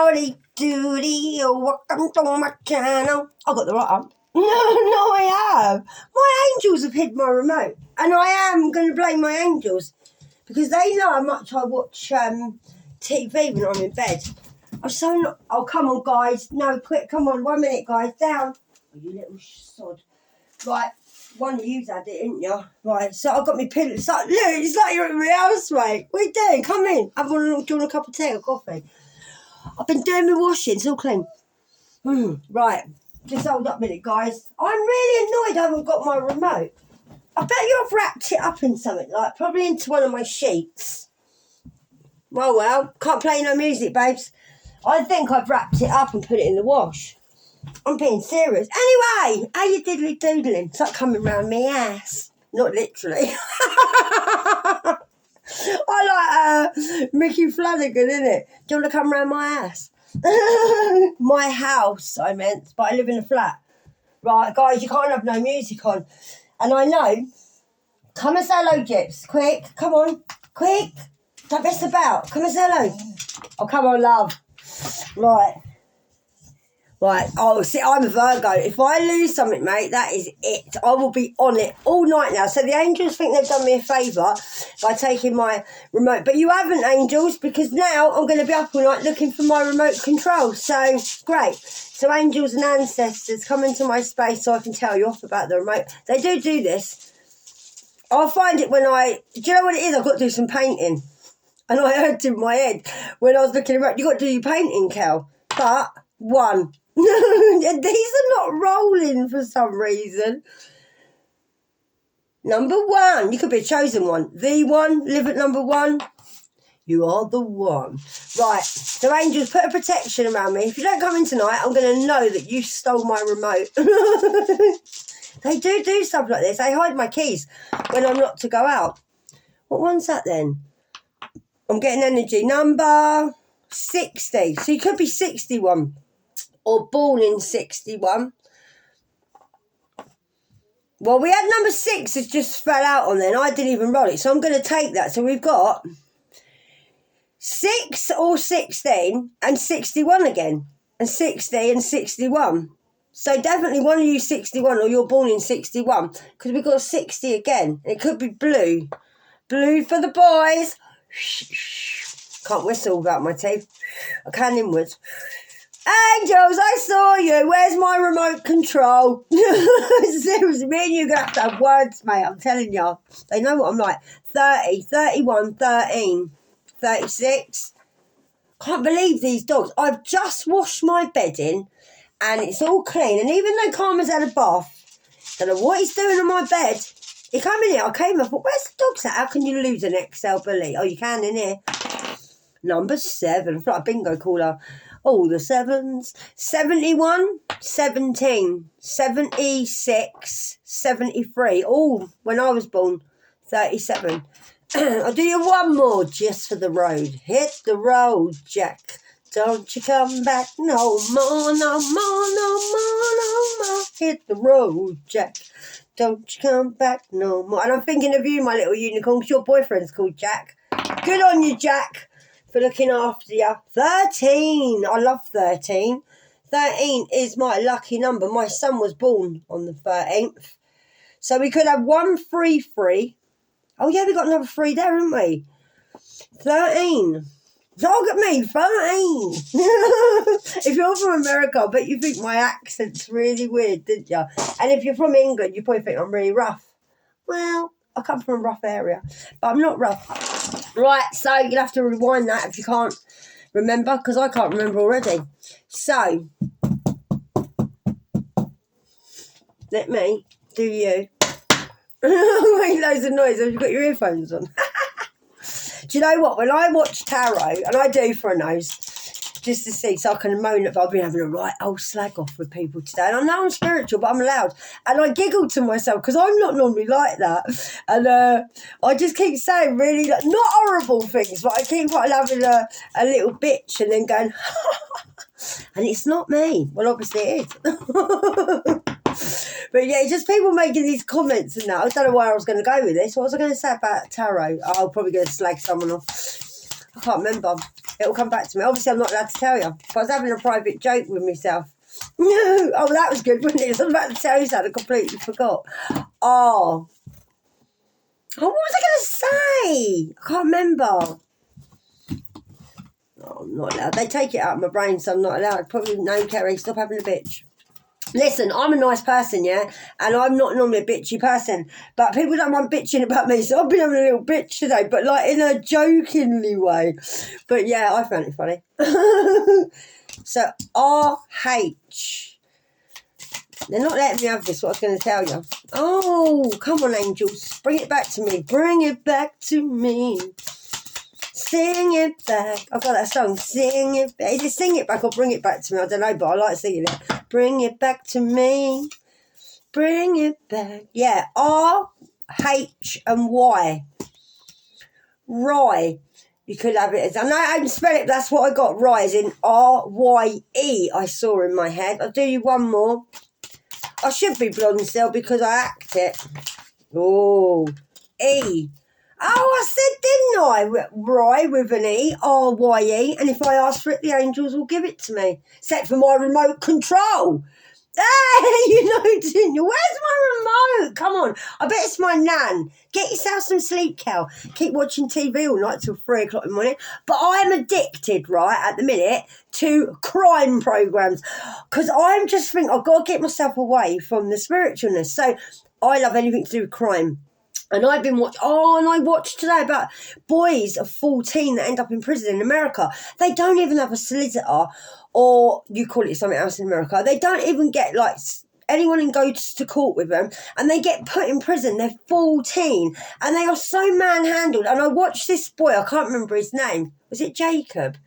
howdy doody, welcome to my channel. I got the right up. No, I have. My angels have hid my remote, and I am going to blame my angels because they know how much I watch TV when I'm in bed. I'm so not. Oh, come on, guys. No, quick, come on. 1 minute, guys. Down. Oh, you little sod. Right, one of you's had it, didn't you? Right, so I've got my pillow. It's like, look, it's like you're at my house, mate. What are you doing? Come in. Do you want a cup of tea or coffee? I've been doing my washing. It's all clean. Right, just hold up a minute, guys. I'm really annoyed I haven't got my remote. I bet you've wrapped it up in something, like probably into one of my sheets. Well, can't play no music, babes. I think I've wrapped it up and put it in the wash. I'm being serious. Anyway, how you diddly doodling? It's like coming round me ass. Not literally. I like Mickey Flanagan, innit? Do you want to come round my ass? My house, I meant, but I live in a flat. Right, guys, you can't have no music on. And I know. Come and say hello, Jips. Quick, come on. Quick. Don't mess about. Come and say hello. Oh, come on, love. Right. Right, oh, see, I'm a Virgo. If I lose something, mate, that is it. I will be on it all night now. So the angels think they've done me a favour by taking my remote. But you haven't, angels, because now I'm going to be up all night looking for my remote control. So, great. So angels and ancestors, come into my space so I can tell you off about the remote. They do this. I'll find it when do you know what it is? I've got to do some painting. And I heard in my head when I was looking around, you've got to do your painting, Kel. But, one. These are not rolling for some reason. Number one. You could be a chosen one. The one. Live at number one. You are the one. Right. So angels, put a protection around me. If you don't come in tonight, I'm going to know that you stole my remote. They do stuff like this. They hide my keys when I'm not to go out. What one's that then? I'm getting energy. Number 60. So you could be 61. Or born in 61. Well, we had number 6 that just fell out on there, and I didn't even roll it, so I'm going to take that. So we've got 6 or 16 and 61 again, and 60 and 61. So definitely one of you 61, or you're born in 61, because we've got 60 again. It could be blue. Blue for the boys. Can't whistle without my teeth. I can inwards. Angels, I saw you. Where's my remote control? Seriously, me and you are going to have words, mate. I'm telling you. They know what I'm like. 30, 31, 13, 36. Can't believe these dogs. I've just washed my bedding and it's all clean. And even though Karma's had a bath, don't know what he's doing on my bed. He came in here. I came and I thought, where's the dogs at? How can you lose an XL bully? Oh, you can in here. Number 7. It's like a bingo caller. Oh, the 7s. 71, 17, 76, 73. Oh, when I was born, 37. I'll do you one more just for the road. Hit the road, Jack. Don't you come back no more, no more, no more, no more. Hit the road, Jack. Don't you come back no more. And I'm thinking of you, my little unicorn, because your boyfriend's called Jack. Good on you, Jack, for looking after you. 13. I love 13. 13 is my lucky number. My son was born on the 13th. So we could have 1 3 3. Oh, yeah, we got another 3 there, haven't we? 13. Look at me, 13. If you're from America, I bet you think my accent's really weird, didn't you? And if you're from England, you probably think I'm really rough. Well, I come from a rough area, but I'm not rough. Right, so you'll have to rewind that if you can't remember, because I can't remember already. So, let me do you. Make loads of noise. Have you got your earphones on? Do you know what? When I watch tarot, and I do for a nose, just to see, so I can moan if I've been having a right old slag off with people today. And I know I'm spiritual, but I'm allowed. And I giggle to myself because I'm not normally like that. And I just keep saying really, not horrible things, but I keep like having a little bitch and then going, and it's not me. Well, obviously it is. But yeah, just people making these comments and that. I don't know where I was going to go with this. What was I going to say about tarot? I'm probably going to slag someone off. I can't remember. It'll come back to me. Obviously, I'm not allowed to tell you. But I was having a private joke with myself. Oh, that was good, wasn't it? I was about to tell you something. I completely forgot. Oh, what was I going to say? I can't remember. Oh, I'm not allowed. They take it out of my brain, so I'm not allowed. Probably no, Kerry. Stop having a bitch. Listen, I'm a nice person, yeah, and I'm not normally a bitchy person, but people don't mind bitching about me, so I've been having a little bitch today, but like in a jokingly way. But yeah, I found it funny. So RH. They're not letting me have this, what I was going to tell you. Oh, come on, angels. Bring it back to me. Bring it back to me. Sing it back. I've got that song. Sing it back. Either sing it back or bring it back to me. I don't know, but I like singing it. Bring it back to me. Bring it back. Yeah. R, H, and Y. Rye. You could have it as, I know I can spell it, but that's what I got. Rye is in R-Y-E, I saw in my head. I'll do you one more. I should be blonde still because I act it. Oh, E. Oh, I said, didn't I? Rye with an E, R-Y-E. And if I ask for it, the angels will give it to me. Except for my remote control. Hey, you know, didn't you? Where's my remote? Come on. I bet it's my nan. Get yourself some sleep, Cal. Keep watching TV all night till 3 o'clock in the morning. But I'm addicted, right, at the minute, to crime programmes. Because I'm just thinking, I've got to get myself away from the spiritualness. So I love anything to do with crime. And I've been watching, and I watched today about boys of 14 that end up in prison in America. They don't even have a solicitor, or you call it something else in America. They don't even get, like, anyone who goes to court with them, and they get put in prison. They're 14, and they are so manhandled. And I watched this boy, I can't remember his name. Was it Jacob?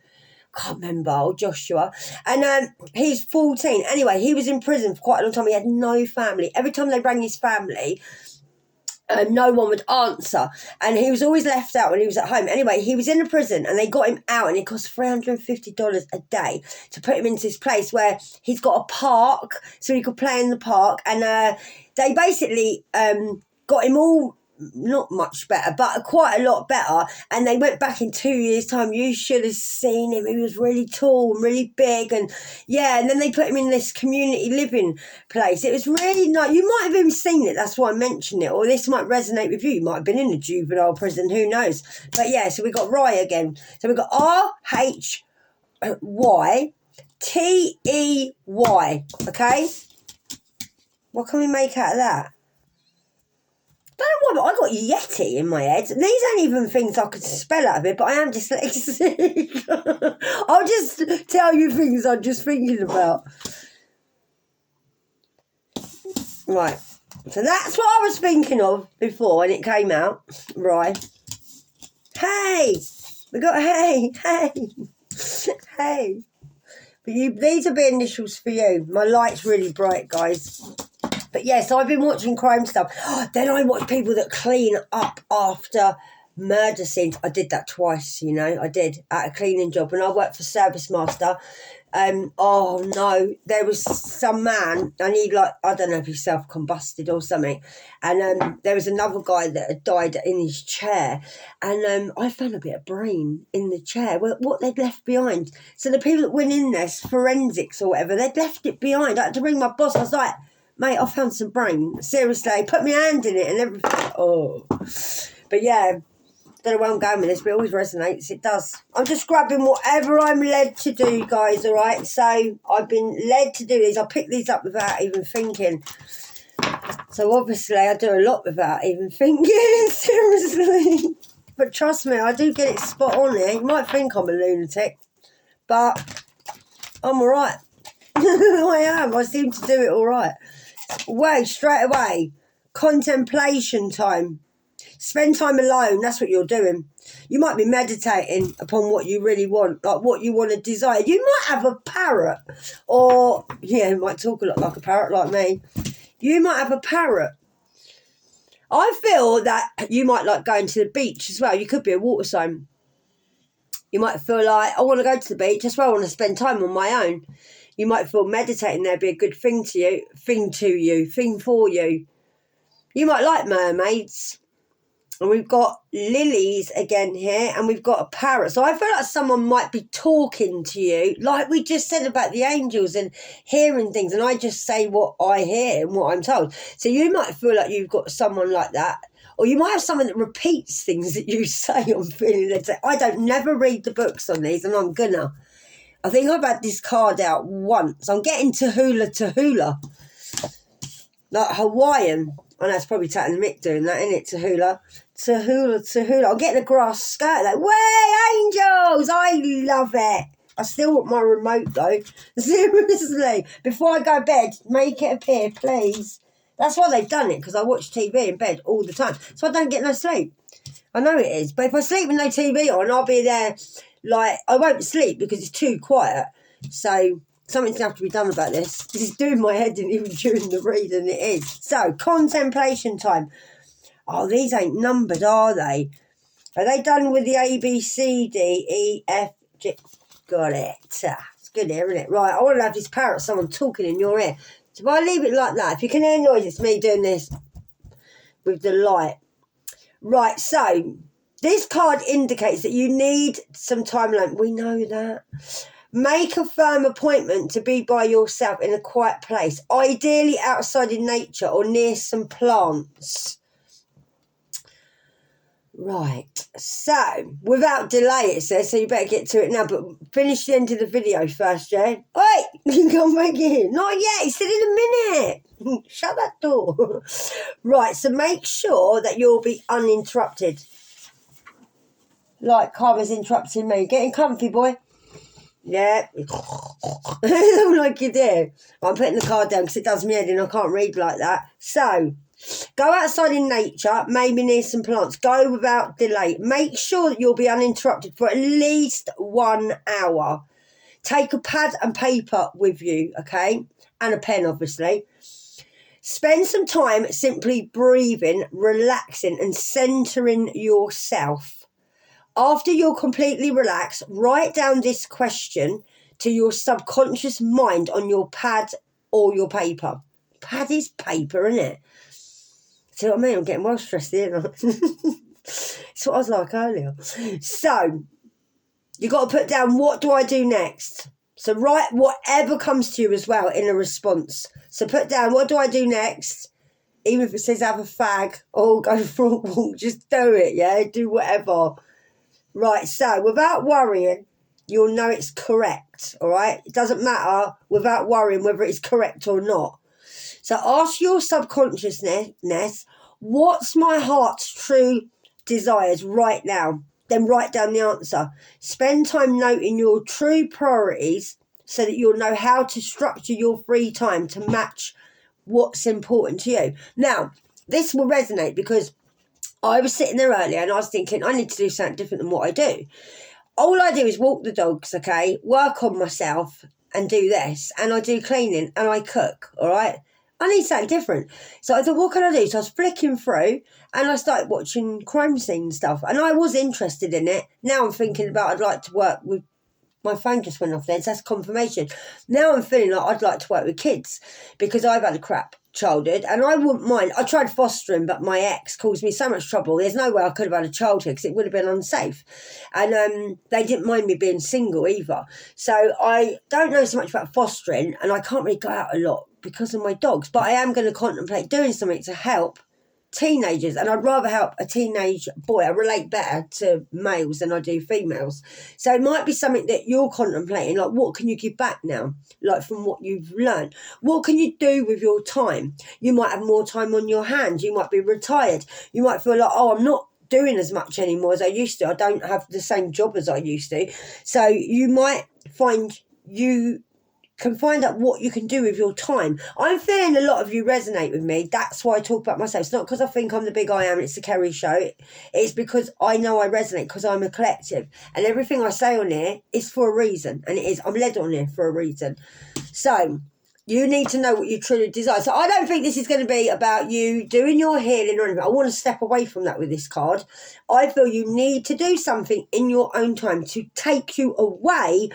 Can't remember, or Joshua. And he's 14. Anyway, he was in prison for quite a long time. He had no family. Every time they rang his family, no one would answer, and he was always left out when he was at home. Anyway, he was in a prison and they got him out, and it cost $350 a day to put him into this place where he's got a park so he could play in the park. And they basically got him all not much better, but quite a lot better. And they went back in 2 years' time. You should have seen him. He was really tall and really big, and yeah. And then they put him in this community living place. It was really nice. You might have even seen it. That's why I mentioned it. Or this might resonate with you. You might have been in a juvenile prison. Who knows? But yeah. So we got Rye again. So we got RHYTEY. Okay. What can we make out of that? I don't know why, but I got Yeti in my head. And these aren't even things I could spell out of it, but I am dyslexic. I'll just tell you things I'm just thinking about. Right. So that's what I was thinking of before when it came out. Right. Hey. We got hey. Hey. But these will be initials for you. My light's really bright, guys. But yeah, so I've been watching crime stuff. Then I watch people that clean up after murder scenes. I did that twice, you know. I did at a cleaning job when I worked for Service Master. Oh no, there was some man, and he, like, I don't know if he self-combusted or something. And there was another guy that had died in his chair. And I found a bit of brain in the chair, what they'd left behind. So the people that went in there, forensics or whatever, they'd left it behind. I had to ring my boss. I was like, mate, I found some brain. Seriously, put my hand in it and everything. Oh. But yeah, don't know where I'm going with this, but it always resonates. It does. I'm just grabbing whatever I'm led to do, guys, all right? So I've been led to do these. I picked these up without even thinking. So obviously I do a lot without even thinking, seriously. But trust me, I do get it spot on here. You might think I'm a lunatic, but I'm all right. I am. I seem to do it all right. Well, straight away, contemplation time. Spend time alone. That's what you're doing. You might be meditating upon what you really want, like what you want to desire. You might have a parrot, or, yeah, you might talk a lot like a parrot like me. You might have a parrot. I feel that you might like going to the beach as well. You could be a water sign. You might feel like, I want to go to the beach. That's why I want to spend time on my own. You might feel meditating there be a good thing for you. You might like mermaids. And we've got lilies again here, and we've got a parrot. So I feel like someone might be talking to you, like we just said about the angels and hearing things, and I just say what I hear and what I'm told. So you might feel like you've got someone like that, or you might have someone that repeats things that you say. I'm feeling it. I don't never read the books on these, and I'm gonna. I think I've had this card out once. I'm getting Tahula. Like Hawaiian. I know it's probably taking the mick doing that, isn't it? Tahula. I'm getting a grass skirt. Like, way, angels! I love it. I still want my remote, though. Seriously. Before I go to bed, make it appear, please. That's why they've done it, because I watch TV in bed all the time. So I don't get no sleep. I know it is. But if I sleep with no TV on, I'll be there, like, I won't sleep because it's too quiet. So something's going to have to be done about this. This is doing my head in even during the reading, it is. So, contemplation time. Oh, these ain't numbered, are they? Are they done with the A, B, C, D, E, F, G? Got it. It's good here, isn't it? Right, I want to have this parrot, someone talking in your ear. So if I leave it like that, if you can hear noise, it's me doing this with the light. Right, so this card indicates that you need some time alone. We know that. Make a firm appointment to be by yourself in a quiet place, ideally outside in nature or near some plants. Right, so without delay it says, so you better get to it now, but finish the end of the video first, yeah? Wait, you can come back in. Not yet, he said in a minute. Shut that door. Right, so make sure that you'll be uninterrupted. Like Karma's interrupting me. Getting comfy, boy. Yeah. Like you do. I'm putting the card down because it does me head in. I can't read like that. So, go outside in nature, maybe near some plants. Go without delay. Make sure that you'll be uninterrupted for at least 1 hour. Take a pad and paper with you, okay? And a pen, obviously. Spend some time simply breathing, relaxing, and centering yourself. After you're completely relaxed, write down this question to your subconscious mind on your pad or your paper. Pad is paper, isn't it? See what I mean? I'm getting well stressed here. It's what I was like earlier. So, you got to put down, what do I do next? So write whatever comes to you as well in a response. So put down, what do I do next? Even if it says have a fag or go for a walk, just do it, yeah? Do whatever. Right, so without worrying, you'll know it's correct, all right? It doesn't matter without worrying whether it's correct or not. So ask your subconsciousness, what's my heart's true desires right now? Then write down the answer. Spend time noting your true priorities so that you'll know how to structure your free time to match what's important to you. Now, this will resonate because I was sitting there earlier and I was thinking, I need to do something different than what I do. All I do is walk the dogs, okay, work on myself and do this. And I do cleaning and I cook, all right? I need something different. So I thought, what can I do? So I was flicking through and I started watching crime scene stuff. And I was interested in it. Now I'm thinking about I'd like to work with, my phone just went off then, so that's confirmation. Now I'm feeling like I'd like to work with kids because I've had a crap childhood and I wouldn't mind. I tried fostering, but my ex caused me so much trouble. There's no way I could have had a childhood because it would have been unsafe. And they didn't mind me being single either. So I don't know so much about fostering and I can't really go out a lot because of my dogs, but I am going to contemplate doing something to help teenagers, and I'd rather help a teenage boy. I relate better to males than I do females. So it might be something that you're contemplating, like what can you give back now, like from what you've learned? What can you do with your time? You might have more time on your hands. You might be retired. You might feel like, oh, I'm not doing as much anymore as I used to. I don't have the same job as I used to. So you might find you can find out what you can do with your time. I'm feeling a lot of you resonate with me. That's why I talk about myself. It's not because I think I'm the big I am and it's the Kerry show. It's because I know I resonate because I'm a collective. And everything I say on here is for a reason. And it is. I'm led on here for a reason. So you need to know what you truly desire. So I don't think this is going to be about you doing your healing or anything. I want to step away from that with this card. I feel you need to do something in your own time to take you away.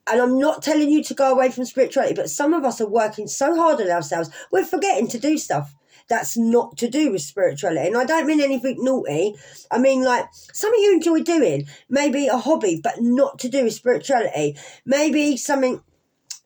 And I'm not telling you to go away from spirituality, but some of us are working so hard on ourselves, we're forgetting to do stuff. that's not to do with spirituality. And I don't mean anything naughty. I mean like something you enjoy doing, maybe a hobby, but not to do with spirituality. Maybe something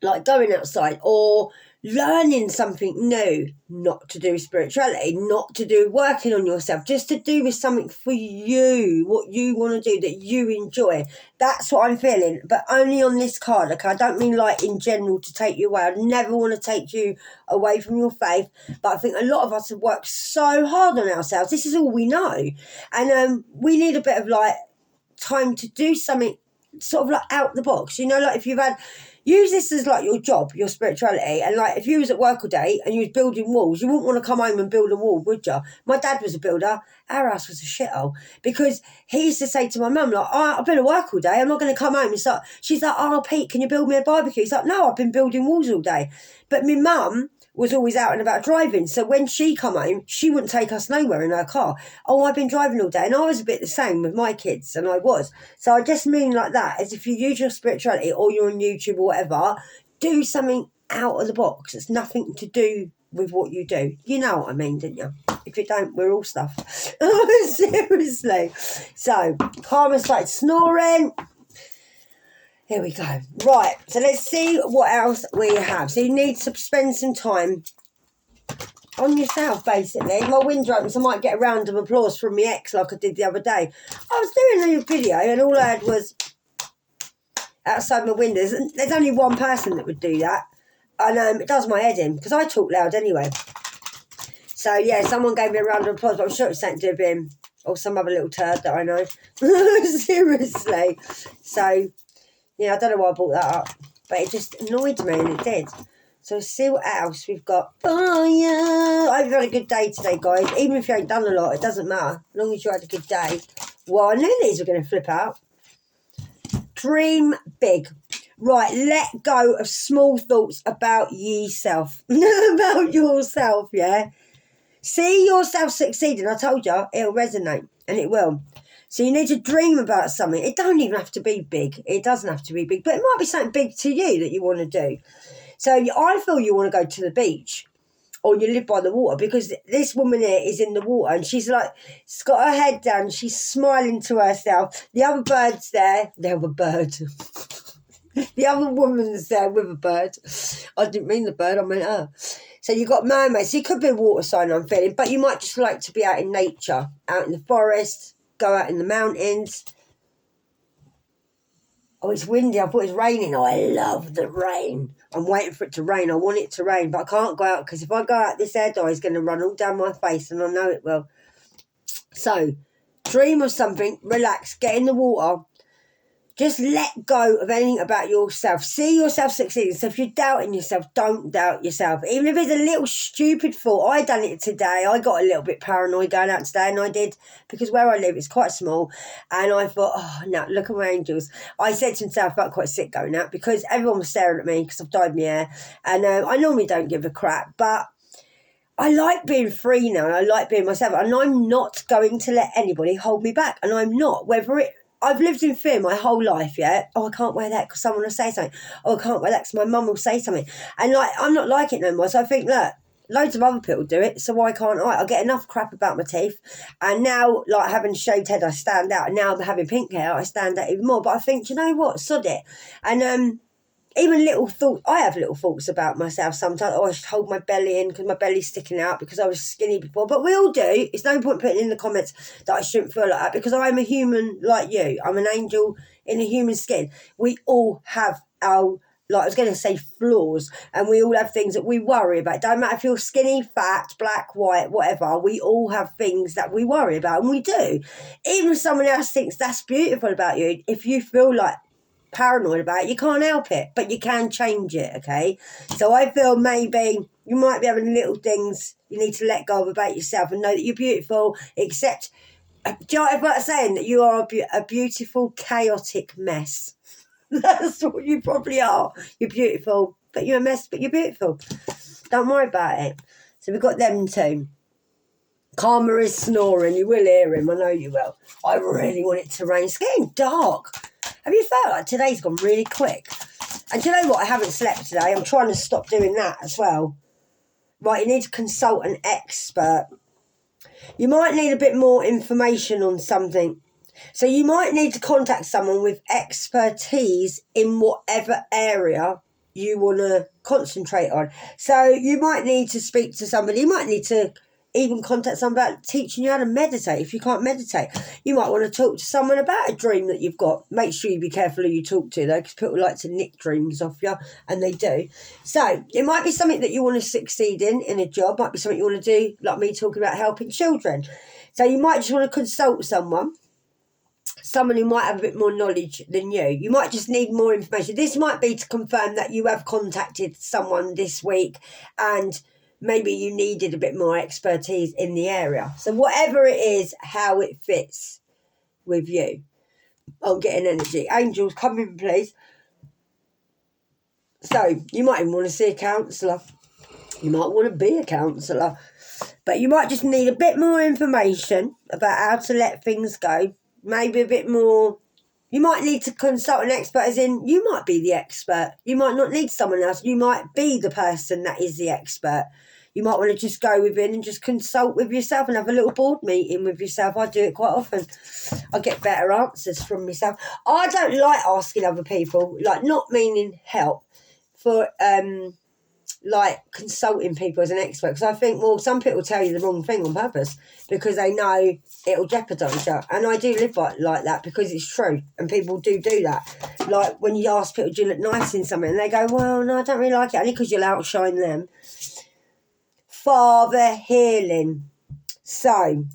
like going outside or learning something new, not to do with spirituality, not to do with working on yourself, just to do with something for you, what you want to do that you enjoy. That's what I'm feeling, but only on this card, okay? I don't mean like in general to take you away. I never want to take you away from your faith, but I think a lot of us have worked so hard on ourselves. This is all we know, and we need a bit of like time to do something sort of like out the box, you know, like if you've had, use this as like your job, your spirituality, and like if you was at work all day and you was building walls, you wouldn't want to come home and build a wall, would you? My dad was a builder. Our house was a shithole because he used to say to my mum, like, oh, I've been at work all day, I'm not going to come home and start. She's like, oh Pete, can you build me a barbecue? He's like, no, I've been building walls all day. But my mum was always out and about driving, so when she come home, she wouldn't take us nowhere in her car. Oh, I've been driving all day, and I was a bit the same with my kids, and I was. So I just mean like that, as if you use your spirituality or you're on YouTube or whatever, do something out of the box. It's nothing to do with what you do. You know what I mean, didn't you? If you don't, we're all stuff. Seriously. So Karma started snoring. Here we go. Right, so let's see what else we have. So you need to spend some time on yourself, basically. My wind's open, so I might get a round of applause from my ex like I did the other day. I was doing a video and all I had was outside my windows. There's only one person that would do that. And it does my head in, because I talk loud anyway. So, yeah, someone gave me a round of applause, but I'm sure it's something to do with him or some other little turd that I know. Seriously. So, yeah, I don't know why I brought that up, but it just annoyed me, and it did. So let's see what else we've got. Oh, yeah. I hope you've had a good day today, guys. Even if you ain't done a lot, it doesn't matter. As long as you had a good day. Well, I knew these were going to flip out. Dream big. Right, let go of small thoughts about yourself. About yourself, yeah? See yourself succeeding. I told you, it'll resonate, and it will. So you need to dream about something. It don't even have to be big. It doesn't have to be big, but it might be something big to you that you want to do. So I feel you want to go to the beach or you live by the water, because this woman here is in the water and she's like, she's got her head down. She's smiling to herself. The other bird's there. The other bird. The other woman's there with a bird. I didn't mean the bird. I meant her. So you've got mermaids. So you could be a water sign, I'm feeling, but you might just like to be out in nature, out in the forest, go out in the mountains. Oh, it's windy. I thought it was raining. Oh, I love the rain. I'm waiting for it to rain. I want it to rain, but I can't go out because if I go out, this hair dye is going to run all down my face, and I know it will. So, dream of something, relax, get in the water. Just let go of anything about yourself. See yourself succeeding. So if you're doubting yourself, don't doubt yourself. Even if it's a little stupid thought. I done it today. I got a little bit paranoid going out today, and I did, because where I live is quite small. And I thought, oh, no, look at my angels. I said to myself, I felt quite sick going out because everyone was staring at me because I've dyed my hair. And I normally don't give a crap, but I like being free now, and I like being myself. And I'm not going to let anybody hold me back. And I'm not. I've lived in fear my whole life, yeah? Oh, I can't wear that because someone will say something. Oh, I can't wear that because my mum will say something. And, like, I'm not like it no more. So I think, look, loads of other people do it, so why can't I? I get enough crap about my teeth. And now, like, having shaved head, I stand out. And now I'm having pink hair, I stand out even more. But I think, do you know what? Sod it. And even little thoughts, I have little thoughts about myself sometimes. Oh, I should hold my belly in because my belly's sticking out because I was skinny before. But we all do. It's no point putting in the comments that I shouldn't feel like that, because I'm a human like you. I'm an angel in a human skin. We all have our, like I was going to say, flaws, and we all have things that we worry about. It don't matter if you're skinny, fat, black, white, whatever. We all have things that we worry about, and we do. Even if someone else thinks that's beautiful about you, if you feel like paranoid about it, you can't help it, but you can change it, okay? So I feel maybe you might be having little things you need to let go of about yourself and know that you're beautiful, except, do you know what I'm saying? That you are a beautiful, chaotic mess. That's what you probably are. You're beautiful, but you're a mess, but you're beautiful. Don't worry about it. So we've got them two. Karma is snoring. You will hear him. I know you will. I really want it to rain. It's getting dark. Have you felt like today's gone really quick? And do you know what? I haven't slept today. I'm trying to stop doing that as well. right, you need to consult an expert. You might need a bit more information on something. So you might need to contact someone with expertise in whatever area you want to concentrate on. So you might need to speak to somebody. You might need to even contact someone about teaching you how to meditate if you can't meditate. You might want to talk to someone about a dream that you've got. Make sure you be careful who you talk to, though, because people like to nick dreams off you, and they do. So it might be something that you want to succeed in a job. Might be something you want to do, like me talking about helping children. So you might just want to consult someone who might have a bit more knowledge than you. You might just need more information. This might be to confirm that you have contacted someone this week and maybe you needed a bit more expertise in the area. So whatever it is, how it fits with you. I'm getting energy. Angels, come in, please. So you might even want to see a counsellor. You might want to be a counsellor. But you might just need a bit more information about how to let things go. Maybe a bit more. You might need to consult an expert, as in you might be the expert. You might not need someone else. You might be the person that is the expert. You might want to just go within and just consult with yourself and have a little board meeting with yourself. I do it quite often. I get better answers from myself. I don't like asking other people, like not meaning help, for like consulting people as an expert, because I think, well, some people tell you the wrong thing on purpose because they know it'll jeopardise you, and I do live like that because it's true, and people do that. Like when you ask people, do you look nice in something, and they go, well, no, I don't really like it, only because you'll outshine them. Father healing. So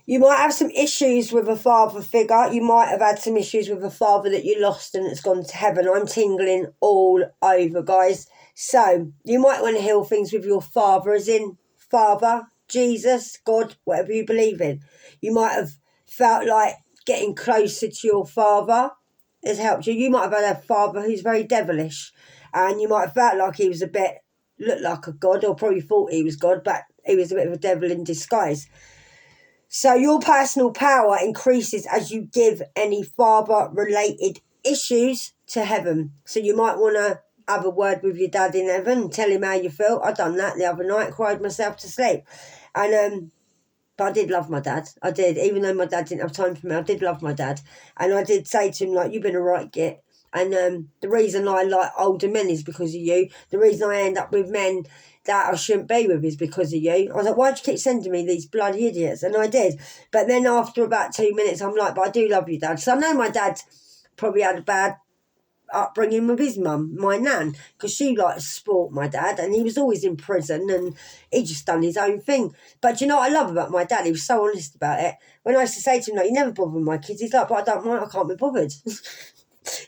you might have some issues with a father figure. You might have had some issues with a father that you lost and it's gone to heaven. I'm tingling all over, guys. So you might want to heal things with your father, as in Father, Jesus, God, whatever you believe in. You might have felt like getting closer to your father has helped you. You might have had a father who's very devilish, and you might have felt like he was a bit, looked like a god, or probably thought he was God, but he was a bit of a devil in disguise. So your personal power increases as you give any father-related issues to heaven. So you might want to have a word with your dad in heaven and tell him how you feel. I done that the other night, cried myself to sleep. And but I did love my dad. I did, even though my dad didn't have time for me. I did love my dad. And I did say to him, like, you've been a right git. And the reason I like older men is because of you. The reason I end up with men that I shouldn't be with is because of you. I was like, why'd you keep sending me these bloody idiots? And I did. But then after about 2 minutes, I'm like, but I do love you, Dad. So I know my dad probably had a bad upbringing with his mum, my nan, because she liked sport, my dad, and he was always in prison and he just done his own thing. But you know what I love about my dad? He was so honest about it. When I used to say to him, like, you never bother with my kids, he's like, but I don't mind, I can't be bothered.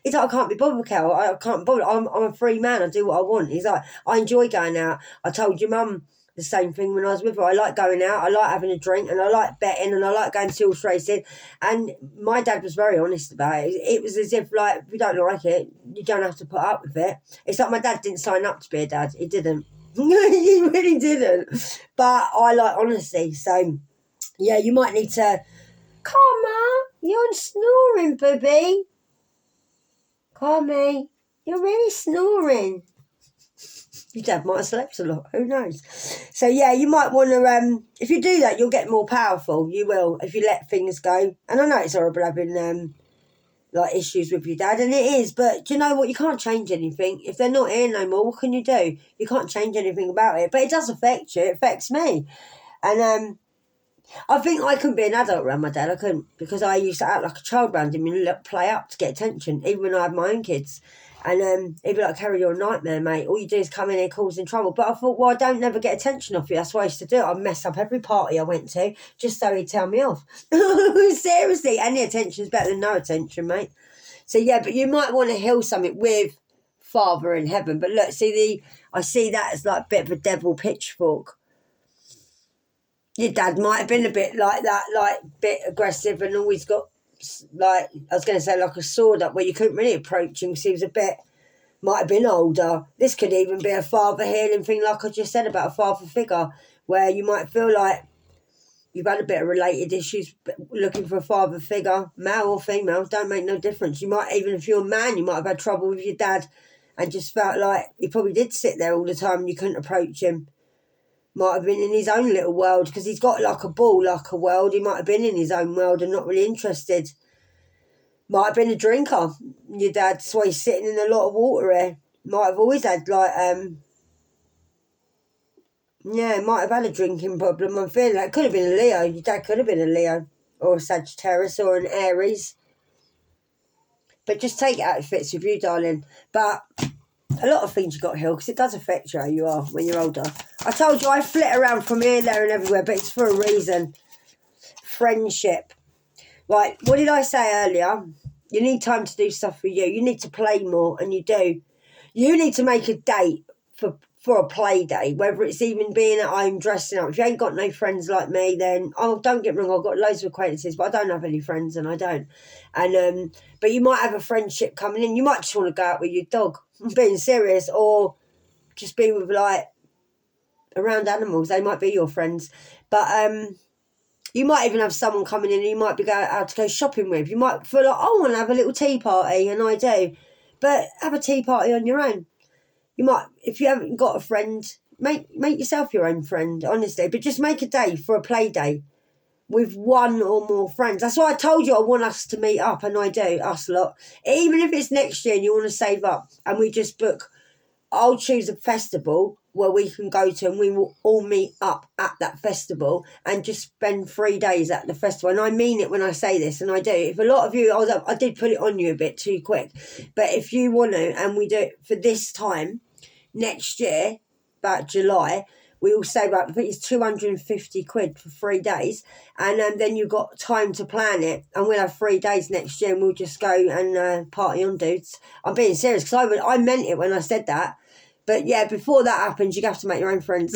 He's like, I can't be bothered, Cal. I can't be bothered. I'm a free man. I do what I want. He's like, I enjoy going out. I told your mum the same thing when I was with her. I like going out. I like having a drink, and I like betting, and I like going to horse racing. And my dad was very honest about it. It was as if, like, if you don't like it, you don't have to put up with it. It's like my dad didn't sign up to be a dad. He didn't. He really didn't. But I like honesty. So, yeah, you might need to, Karma, you're snoring, baby. Carmy, you're really snoring. Your dad might have slept a lot, who knows? So yeah, you might want to, if you do that, you'll get more powerful. You will, if you let things go. And I know it's horrible having like issues with your dad, and it is, but do you know what? You can't change anything. If they're not here no more, what can you do? You can't change anything about it. But it does affect you, it affects me. And I think I couldn't be an adult around my dad. I couldn't, because I used to act like a child around him and play up to get attention, even when I had my own kids. And he'd be like, Carrie, you're a nightmare, mate. All you do is come in here causing trouble. But I thought, well, I don't never get attention off you. That's what I used to do. I'd mess up every party I went to just so he'd tell me off. Seriously, any attention is better than no attention, mate. So, yeah, but you might want to heal something with Father in heaven. But look, I see that as like a bit of a devil pitchfork. Your dad might have been a bit like that, like a bit aggressive, and always got, like, I was going to say like a sword up where you couldn't really approach him because he was a bit, might have been older. This could even be a father healing thing, like I just said about a father figure, where you might feel like you've had a bit of related issues looking for a father figure, male or female, don't make no difference. You might, even if you're a man, you might have had trouble with your dad and just felt like he probably did sit there all the time and you couldn't approach him. Might have been in his own little world, because he's got like a ball, like a world. He might have been in his own world and not really interested. Might have been a drinker. Your dad saw he's sitting in a lot of water here. Might have always had like might have had a drinking problem. I'm feeling that could have been a Leo. Your dad could have been a Leo or a Sagittarius or an Aries. But just take it out if it fits with you, darling. But a lot of things you got to heal, because it does affect you how you are when you're older. I told you I flit around from here, there and everywhere, but it's for a reason. Friendship. Right, what did I say earlier? You need time to do stuff for you. You need to play more, and you do. You need to make a date for a play day, whether it's even being at home dressing up. If you ain't got no friends like me, then don't get me wrong, I've got loads of acquaintances, but I don't have any friends, and I don't. And but you might have a friendship coming in. You might just want to go out with your dog. I'm being serious, or just be with like around animals. They might be your friends, but you might even have someone coming in and you might be going out to go shopping with. You might feel like, I want to have a little tea party, and I do, but have a tea party on your own. You might, if you haven't got a friend, make yourself your own friend, honestly. But just make a day for a play day with one or more friends. That's why I told you I want us to meet up, and I do, us lot. Even if it's next year and you want to save up and we just book, I'll choose a festival where we can go to, and we will all meet up at that festival and just spend 3 days at the festival. And I mean it when I say this, and I do. If a lot of you, I did put it on you a bit too quick, but if you want to, and we do it for this time, next year, about July, we all save up, I think it's 250 quid for 3 days, and then you've got time to plan it, and we'll have 3 days next year, and we'll just go and party on, dudes. I'm being serious, because I meant it when I said that. But yeah, before that happens, you have to make your own friends.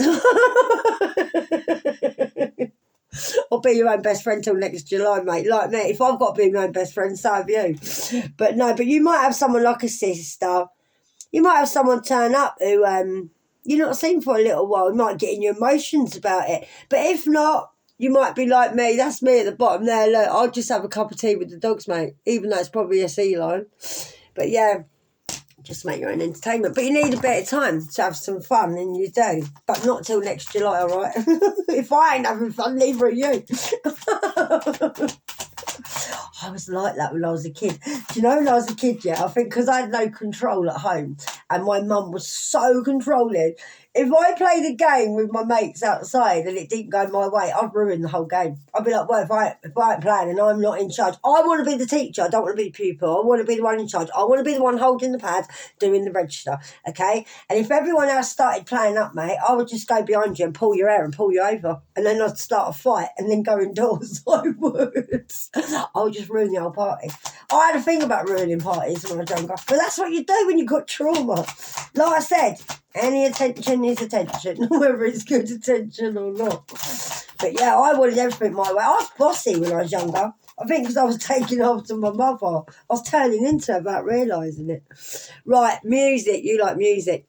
Or be your own best friend till next July, mate. Like me, if I've got to be my own best friend, so have you. But no, but you might have someone like a sister. You might have someone turn up who you're not seen for a little while. You might get in your emotions about it. But if not, you might be like me. That's me at the bottom there. Look, I'll just have a cup of tea with the dogs, mate, even though it's probably a sea lion. But yeah, just make your own entertainment. But you need a bit of time to have some fun, and you do. But not till next July, all right? If I ain't having fun, neither are you. I was like that when I was a kid. Do you know when I was a kid, I think because I had no control at home and my mum was so controlling, if I played a game with my mates outside and it didn't go my way, I'd ruin the whole game. I'd be like, well, if I ain't playing and I'm not in charge, I want to be the teacher. I don't want to be the pupil. I want to be the one in charge. I want to be the one holding the pad, doing the register, okay? And if everyone else started playing up, mate, I would just go behind you and pull your hair and pull you over. And then I'd start a fight and then go indoors. I would just ruin the whole party. I had a thing about ruining parties when I was younger. But that's what you do when you've got trauma. Like I said, any attention is attention, whether it's good attention or not. But yeah, I wanted everything my way. I was bossy when I was younger. I think because I was taking after my mother. I was turning into her without realising it. Right, music. You like music.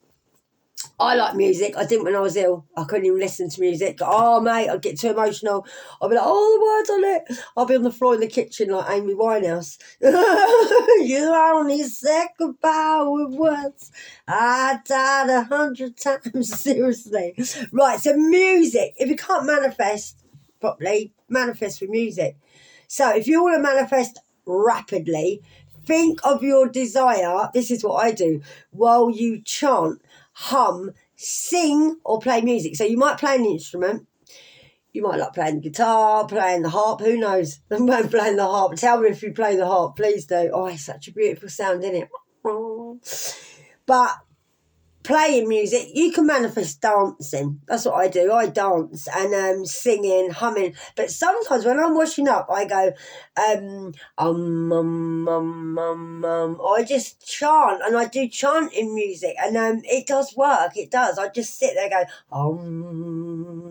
I like music. I didn't when I was ill. I couldn't even listen to music. Oh, mate, I'd get too emotional. I'd be like, oh, the words on it. I'd be on the floor in the kitchen like Amy Winehouse. You only said goodbye with words. I died 100 times. Seriously. Right, so music. If you can't manifest properly, manifest with music. So if you want to manifest rapidly, think of your desire. This is what I do. While you chant, hum, sing, or play music. So you might play an instrument. You might like playing the guitar, playing the harp. Who knows? I'm playing the harp. Tell me if you play the harp. Please do. Oh, it's such a beautiful sound, isn't it? But playing music, you can manifest dancing. That's what I do. I dance and singing, humming. But sometimes when I'm washing up, I go, I just chant, and I do chanting music, and it does work. It does. I just sit there going,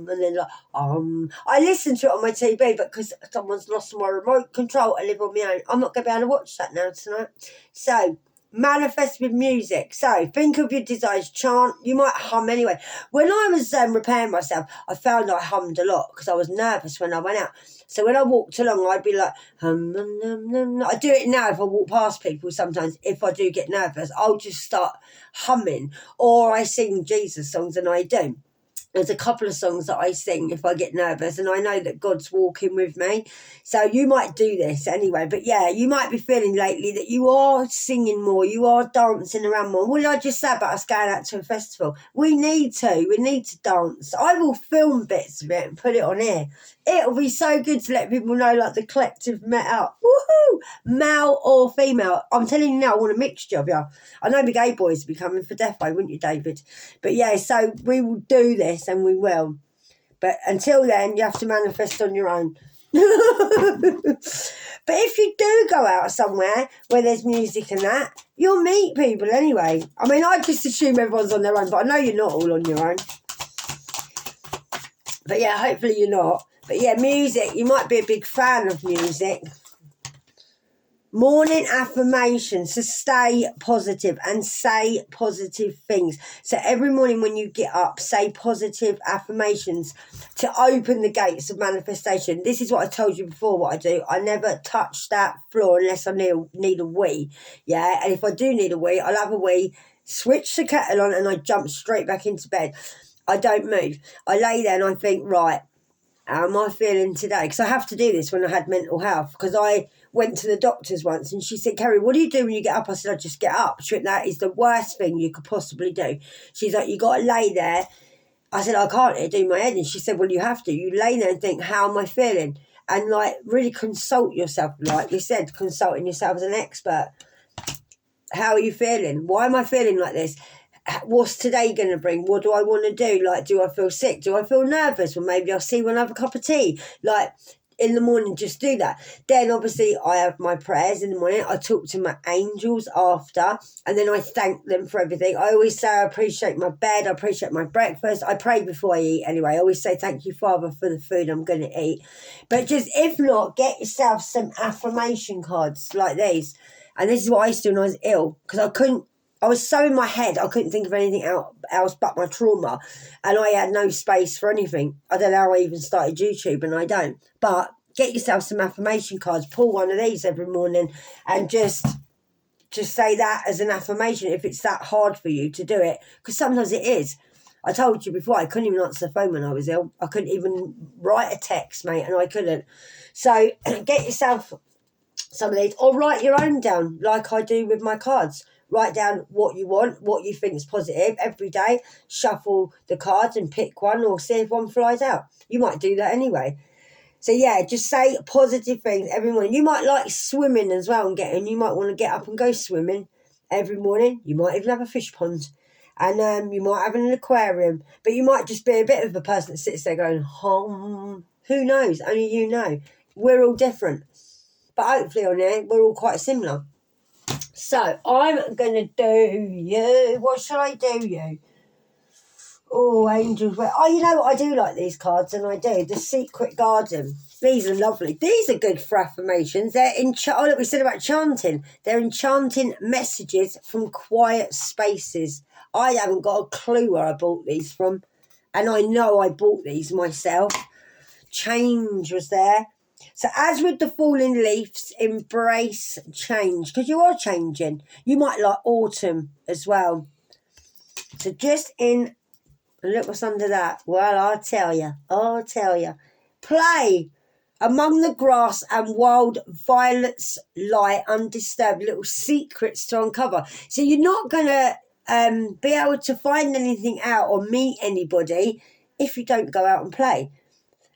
and then like, I listen to it on my TV, but because someone's lost my remote control, I live on my own. I'm not going to be able to watch that now tonight. So Manifest with music. So think of your desires, chant. You might hum anyway. When I was repairing myself, I found I hummed a lot because I was nervous when I went out. So when I walked along, I'd be like, hum, hum, hum, hum. I do it now if I walk past people sometimes. If I do get nervous, I'll just start humming, or I sing Jesus songs, and I do. There's a couple of songs that I sing if I get nervous, and I know that God's walking with me. So you might do this anyway. But yeah, you might be feeling lately that you are singing more, you are dancing around more. What did I just say about us going out to a festival? We need to dance. I will film bits of it and put it on here. It'll be so good to let people know, like, the collective met up. Woohoo! Male or female. I'm telling you now, I want a mixture of you. I know the gay boys would be coming for Defo, wouldn't you, David? But yeah, so we will do this, and we will. But until then, you have to manifest on your own. But if you do go out somewhere where there's music and that, you'll meet people anyway. I mean, I just assume everyone's on their own, but I know you're not all on your own. But yeah, hopefully you're not. But yeah, music, you might be a big fan of music. Morning affirmations, to stay positive and say positive things. So every morning when you get up, say positive affirmations to open the gates of manifestation. This is what I told you before, what I do. I never touch that floor unless I need a wee. Yeah, and if I do need a wee, I'll have a wee, switch the kettle on, and I jump straight back into bed. I don't move. I lay there and I think, right, how am I feeling today? Because I have to do this when I had mental health, because I went to the doctors once and she said, Kerry, what do you do when you get up? I said, I just get up. She went, that is the worst thing you could possibly do. She's like, you got to lay there. I said, I can't, it'll do my head. And she said, well, you have to. You lay there and think, how am I feeling? And like really consult yourself, like you said, consulting yourself as an expert. How are you feeling? Why am I feeling like this? What's today going to bring? What do I want to do? Like, do I feel sick? Do I feel nervous? Well, maybe I'll see when I have a cup of tea. Like, in the morning, just do that. Then, obviously, I have my prayers in the morning. I talk to my angels after, and then I thank them for everything. I always say I appreciate my bed. I appreciate my breakfast. I pray before I eat anyway. I always say thank you, Father, for the food I'm going to eat. But just, if not, get yourself some affirmation cards like these. And this is what I used to do when I was ill, because I was so in my head, I couldn't think of anything else but my trauma. And I had no space for anything. I don't know how I even started YouTube, and I don't. But get yourself some affirmation cards. Pull one of these every morning and just say that as an affirmation if it's that hard for you to do it. Because sometimes it is. I told you before, I couldn't even answer the phone when I was ill. I couldn't even write a text, mate, and I couldn't. So get yourself some of these, or write your own down like I do with my cards. Write down what you want, what you think is positive every day. Shuffle the cards and pick one, or see if one flies out. You might do that anyway. So yeah, just say positive things every morning. You might like swimming as well, and you might want to get up and go swimming every morning. You might even have a fish pond, and you might have an aquarium. But you might just be a bit of a person that sits there going, who knows? Only you know. We're all different. But hopefully on there, we're all quite similar. So, I'm going to do you. What shall I do you? Oh, angels. Oh, you know what? I do like these cards, and I do. The Secret Garden. These are lovely. These are good for affirmations. They're look, we said about chanting. They're enchanting messages from quiet spaces. I haven't got a clue where I bought these from. And I know I bought these myself. Change was there. So as with the falling leaves, embrace change, because you are changing. You might like autumn as well. So just in, and look what's under that. Well, I'll tell you. Play among the grass and wild violets lie undisturbed, little secrets to uncover. So you're not going to be able to find anything out or meet anybody if you don't go out and play.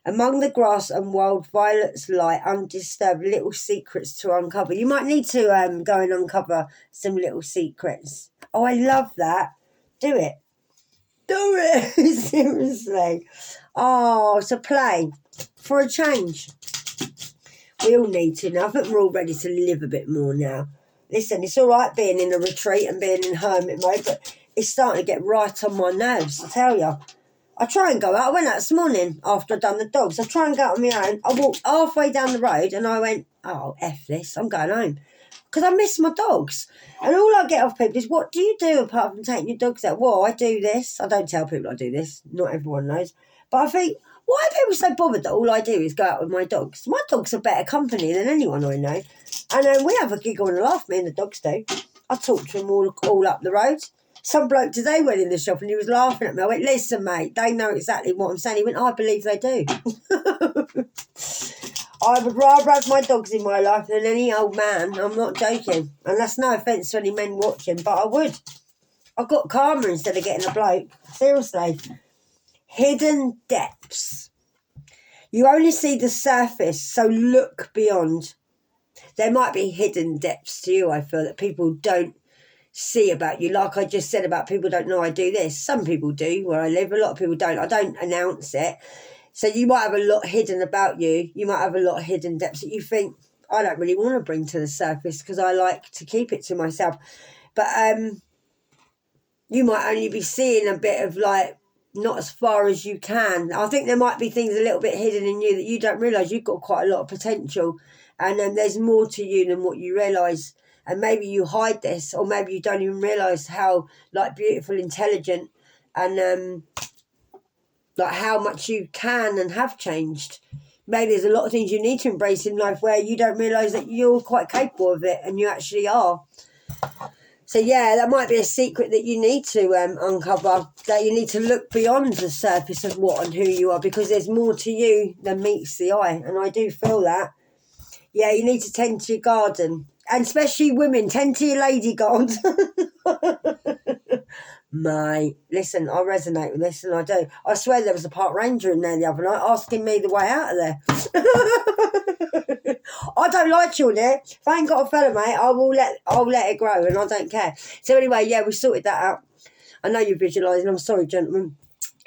Among the grass and wild violets lie undisturbed, little secrets to uncover. You might need to go and uncover some little secrets. Oh, I love that. Do it. Do it. Seriously. Oh, so play for a change. We all need to now. I think we're all ready to live a bit more now. Listen, it's all right being in a retreat and being in hermit mode, but it's starting to get right on my nerves, I tell you. I try and go out. I went out this morning after I'd done the dogs. I try and go out on my own. I walked halfway down the road and I went, oh, F this, I'm going home. because I miss my dogs. And all I get off people is, what do you do apart from taking your dogs out? Well, I do this. I don't tell people I do this. Not everyone knows. But I think, why are people so bothered that all I do is go out with my dogs? My dogs are better company than anyone I know. And we have a giggle and a laugh, me and the dogs do. I talk to them all up the road. Some bloke today went in the shop and he was laughing at me. I went, listen, mate, they know exactly what I'm saying. He went, I believe they do. I would rather have my dogs in my life than any old man. I'm not joking. And that's no offence to any men watching, but I would. I got karma instead of getting a bloke. Seriously. Hidden depths. You only see the surface, so look beyond. There might be hidden depths to you, I feel, that people don't see about you. Like I just said about people don't know I do this. Some people do where I live. A lot of people don't. I don't announce it. So you might have a lot hidden about you. You might have a lot of hidden depths that you think, I don't really want to bring to the surface because I like to keep it to myself. But you might only be seeing a bit of like, not as far as you can. I think there might be things a little bit hidden in you that you don't realise. You've got quite a lot of potential and there's more to you than what you realise. And maybe you hide this, or maybe you don't even realise how like beautiful, intelligent and like how much you can and have changed. Maybe there's a lot of things you need to embrace in life where you don't realise that you're quite capable of it, and you actually are. So yeah, that might be a secret that you need to uncover, that you need to look beyond the surface of what and who you are, because there's more to you than meets the eye. And I do feel that. Yeah, you need to tend to your garden. And especially women, tend to your lady garden. Mate, listen, I resonate with this, and I do. I swear there was a park ranger in there the other night asking me the way out of there. I don't like you on there. If I ain't got a fella, mate, I'll let it grow, and I don't care. So anyway, yeah, we sorted that out. I know you're visualising. I'm sorry, gentlemen.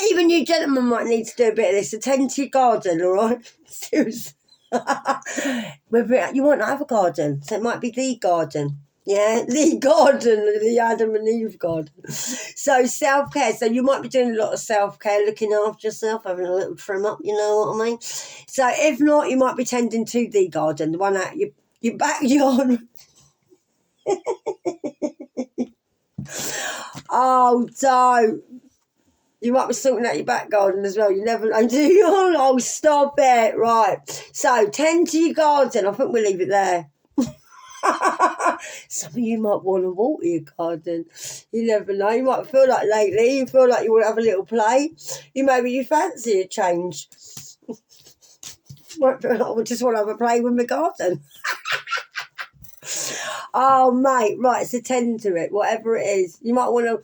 Even you gentlemen might need to do a bit of this. Attend to your garden, all right? Seriously. You might not have a garden, so it might be the garden. Yeah, the garden, the Adam and Eve garden. So self-care. So you might be doing a lot of self-care, looking after yourself, having a little trim up, you know what I mean? So if not, you might be tending to the garden, the one out your backyard. Oh, don't. You might be sorting out your back garden as well. You never know, do you? Oh, stop it. Right. So tend to your garden. I think we'll leave it there. Some of you might want to water your garden. You never know. You might feel like lately, you feel like you want to have a little play. Maybe you fancy a change. Might feel like I just want to have a play with my garden. Oh, mate. Right, so tend to it, whatever it is. You might want to,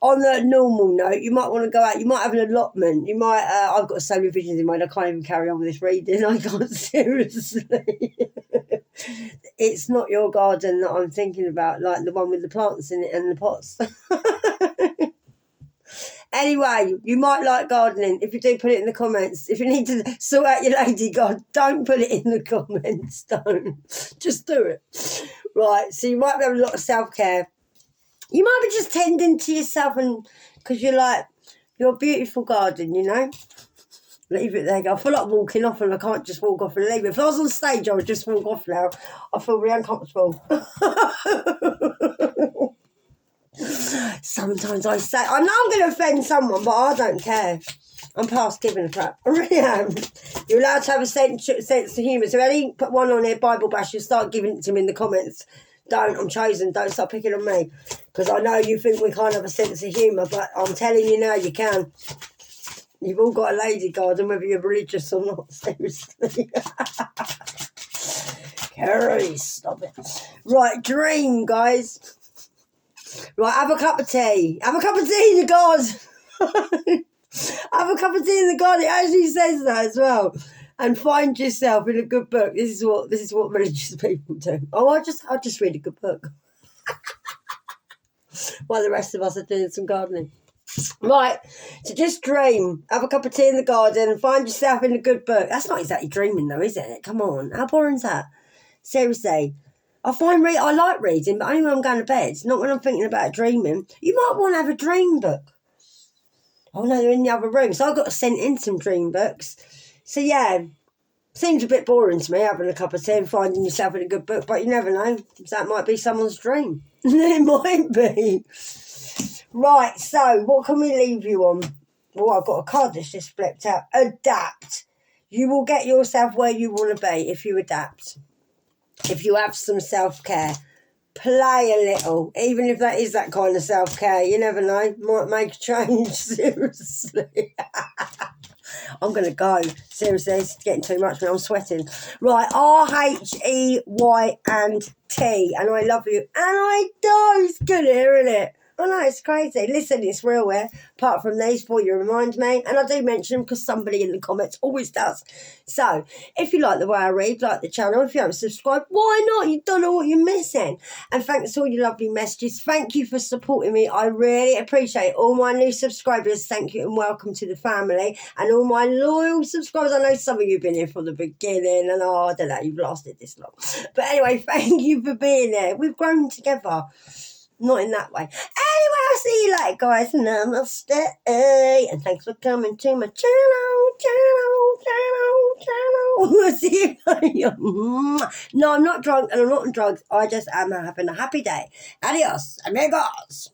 on the normal note, you might want to go out. You might have an allotment. You might, I've got so many visions in mind, I can't even carry on with this reading. I can't, seriously. It's not your garden that I'm thinking about, like the one with the plants in it and the pots. Anyway, you might like gardening. If you do, put it in the comments. If you need to sort out your lady garden, don't put it in the comments. Don't. Just do it. Right, so you might be having a lot of self-care. You might be just tending to yourself, and because you're like, your beautiful garden, you know. Leave it there. I feel like walking off, and I can't just walk off and leave it. If I was on stage, I would just walk off now. I feel really uncomfortable. Sometimes I say, I know I'm going to offend someone, but I don't care. I'm past giving a crap. I really am. You're allowed to have a sense of humour. So any put one on there, Bible bash, you'll start giving it to me in the comments. Don't, I'm chosen. Don't start picking on me. Because I know you think we can't have a sense of humour, but I'm telling you now, you can. You've all got a lady garden, whether you're religious or not, seriously. Carrie, stop it. Right, dream, guys. Right, have a cup of tea. Have a cup of tea in the garden. Have a cup of tea in the garden. It actually says that as well. And find yourself in a good book. This is what religious people do. Oh, I'll just read a good book. While the rest of us are doing some gardening. Right, so just dream. Have a cup of tea in the garden and find yourself in a good book. That's not exactly dreaming though, is it? Come on, how boring is that? Seriously. I like reading, but only when I'm going to bed, not when I'm thinking about dreaming. You might want to have a dream book. Oh no, they're in the other room. So I got sent in some dream books. So yeah, Seems a bit boring to me, having a cup of tea and finding yourself in a good book, but you never know. That might be someone's dream. It might be. Right, so what can we leave you on? Oh, I've got a card that's just flipped out. Adapt. You will get yourself where you want to be if you adapt. If you have some self-care. Play a little, even if that is that kind of self-care. You never know. Might make a change, seriously. I'm going to go. Seriously, it's getting too much when I'm sweating. Right, R-H-E-Y and T. And I love you. And I do. It's good here, isn't it? I know, it's crazy. Listen, it's real here. Apart from these four, you remind me. And I do mention them because somebody in the comments always does. So, if you like the way I read, like the channel, if you haven't subscribed, why not? You don't know what you're missing. And thanks for all your lovely messages. Thank you for supporting me. I really appreciate it. All my new subscribers, thank you and welcome to the family. And all my loyal subscribers, I know some of you have been here from the beginning. And I don't know, you've lasted this long. But anyway, thank you for being there. We've grown together. Not in that way. Anyway, I'll see you later, guys. Namaste. And thanks for coming to my channel. See you later. No, I'm not drunk and I'm not on drugs. I just am having a happy day. Adios, amigos.